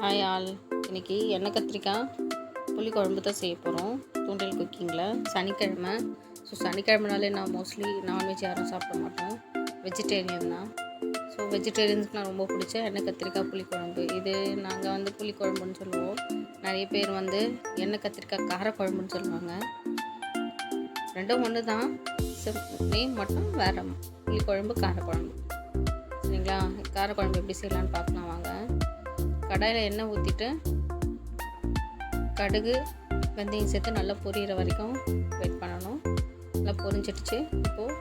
Hi all. இன்றைக்கி எண்ணெய் கத்திரிக்காய் புளி குழம்பு தான் செய்ய போகிறோம். தூண்டில் குக்கிங்கில் சனிக்கிழமை. சனிக்கிழமைனாலே நான் மோஸ்ட்லி நான்வெஜ் யாரும் சாப்பிட மாட்டோம், வெஜிடேரியன் தான். வெஜிடேரியன்ஸ்க்கு நான் ரொம்ப பிடிச்ச எண்ணெய் கத்திரிக்காய் புளி குழம்பு. இது நாங்கள் புளி குழம்புன்னு சொல்லுவோம். நிறைய பேர் எண்ணெய் கத்திரிக்காய் காரக்குழம்புன்னு சொல்லுவாங்க. ரெண்டும் ஒன்று தான், நேம் மட்டும் வேறு. புளி குழம்பு காரக்குழம்பு, சரிங்களா? காரக்குழம்பு எப்படி செய்யலான்னு பார்க்கலாம் வாங்க. கடாயில் எண்ணெய் ஊற்றிட்டு கடுகு வெந்தயம் சேர்த்து நல்லா பொரியிற வரைக்கும் வெயிட் பண்ணணும். நல்லா பொரிஞ்சிடுச்சு. இப்போது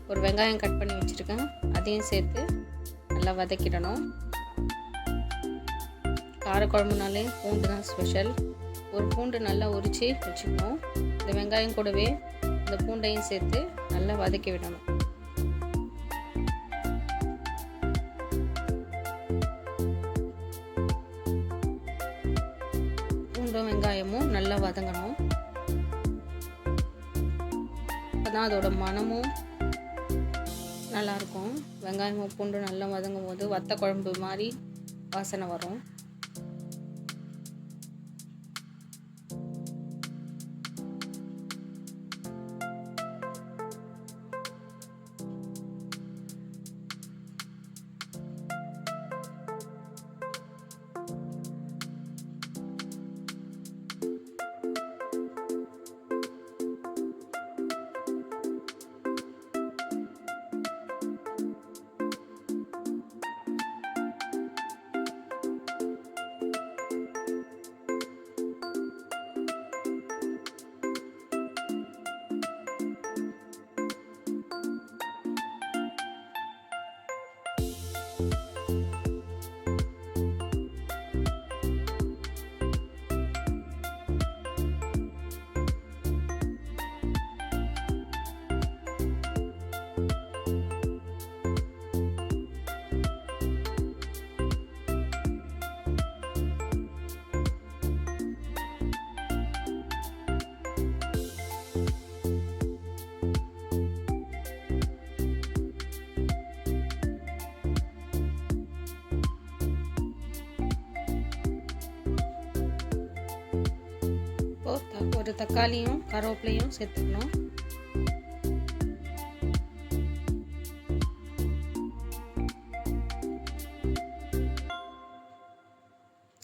ஒரு வெங்காயம் கட் பண்ணி வச்சுருக்கேன், அதையும் சேர்த்து நல்லா வதக்கிடணும். காரக்குழம்புனாலே பூண்டு தான் ஸ்பெஷல். ஒரு பூண்டு நல்லா உரித்து வச்சுக்கணும். இந்த வெங்காயம் கூடவே இந்த பூண்டையும் சேர்த்து நல்லா வதக்கி விடணும். வெங்காயமும் நல்லா வதங்கணும். அப்போதான் அதோட மனமும் நல்லாயிருக்கும். வெங்காயமும் பூண்டும் நல்லா வதங்கும் போது வத்த குழம்பு மாதிரி வாசனை வரும். ஒரு தக்காளியும் கருவேப்பிலையும் சேர்த்துக்கணும்.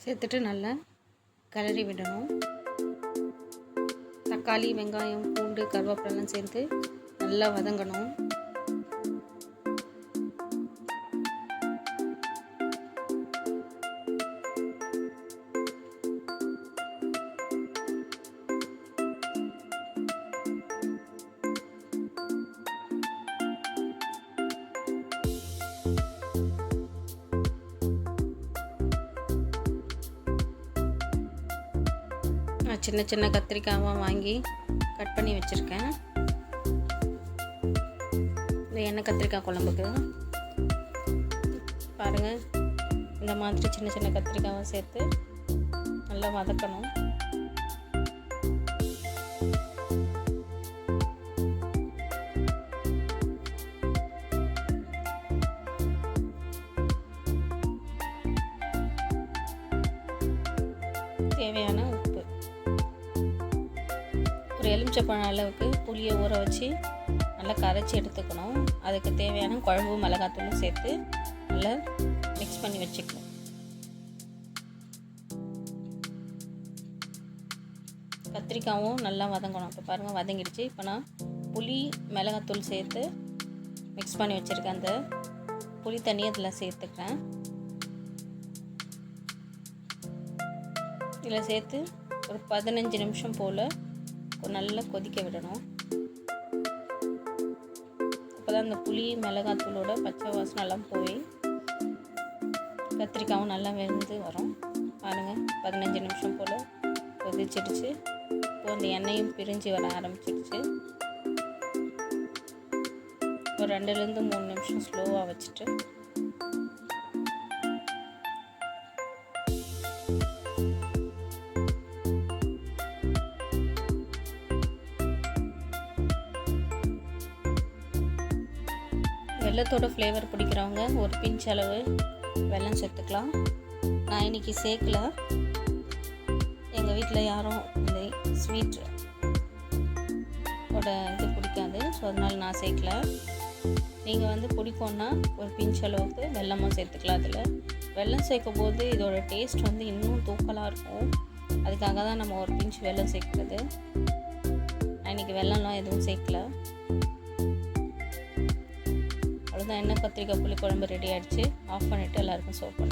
சேர்த்துட்டு நல்லா கிளறி விடணும். தக்காளி வெங்காயம் பூண்டு கருவேப்பிலைலாம் சேர்த்து நல்லா வதங்கணும். சின்ன சின்ன கத்திரிக்காவாக வாங்கி கட் பண்ணி வச்சுருக்கேன். இந்த எண்ணெய் கத்திரிக்காய் குழம்புக்கு பாருங்கள், இந்த மாதிரி சின்ன சின்ன கத்திரிக்காவை சேர்த்து நல்லா வதக்கணும். தேவையான உப்பு, ஒரு எலுமிச்சப்பழம் அளவுக்கு புளியை ஊற வச்சு நல்லா கரைச்சி எடுத்துக்கணும். அதுக்கு தேவையான குழம்பு மிளகாத்தூளும் சேர்த்து நல்லா மிக்ஸ் பண்ணி வச்சுக்கணும். கத்திரிக்காயும் நல்லா வதங்கணும். இப்போ பாருங்கள் வதங்கிடுச்சு. இப்போ நான் புளி மிளகாத்தூள் சேர்த்து மிக்ஸ் பண்ணி வச்சுருக்கேன். அந்த புளி தண்ணியை இதில் சேர்த்துக்கிறேன். இதில் சேர்த்து ஒரு 15 நிமிஷம் போல் நல்லா கொதிக்க விடணும். அப்போ தான் இந்த புளி மிளகாத்தூளோட பச்சை வாசனை எல்லாம் போய் கத்திரிக்காயும் நல்லா வெந்து வரும். பாருங்கள் 15 நிமிஷம் போல் கொதிச்சிடுச்சு. இப்போ அந்த எண்ணெயும் பிரிஞ்சு வர ஆரம்பிச்சிடுச்சு. ஒரு 2லேருந்து 3 நிமிஷம் ஸ்லோவாக வச்சுட்டு வெல்லத்தோட ஃப்ளேவர் பிடிக்கிறவங்க ஒரு பிஞ்ச் அளவு வெல்லம் சேர்த்துக்கலாம். நான் இன்றைக்கி சேர்க்கல. எங்கள் வீட்டில் யாரும் இந்த ஸ்வீட் ஓட இது பிடிக்காது. ஸோ அதனால் நான் சேர்க்கல. நீங்கள் வந்து பிடிக்கும்னா ஒரு பிஞ்ச் அளவுக்கு வெல்லமும் சேர்த்துக்கலாம். அதில் வெல்லம் சேர்க்கும் போது இதோட டேஸ்ட் வந்து இன்னும் தூக்கலாக இருக்கும். அதுக்காக தான் நம்ம ஒரு பிஞ்ச் வெல்லம் சேர்க்குறது. நான் இன்றைக்கி வெல்லம்லாம் எதுவும் சேர்க்கல. அவ்வளோதான், எண்ணெய் கத்திரிக்காய் புளிக்குழம்பு ரெடி ஆகிடுச்சு. ஆஃப் பண்ணிவிட்டு எல்லாருக்கும் சர்வ் பண்ணுறேன்.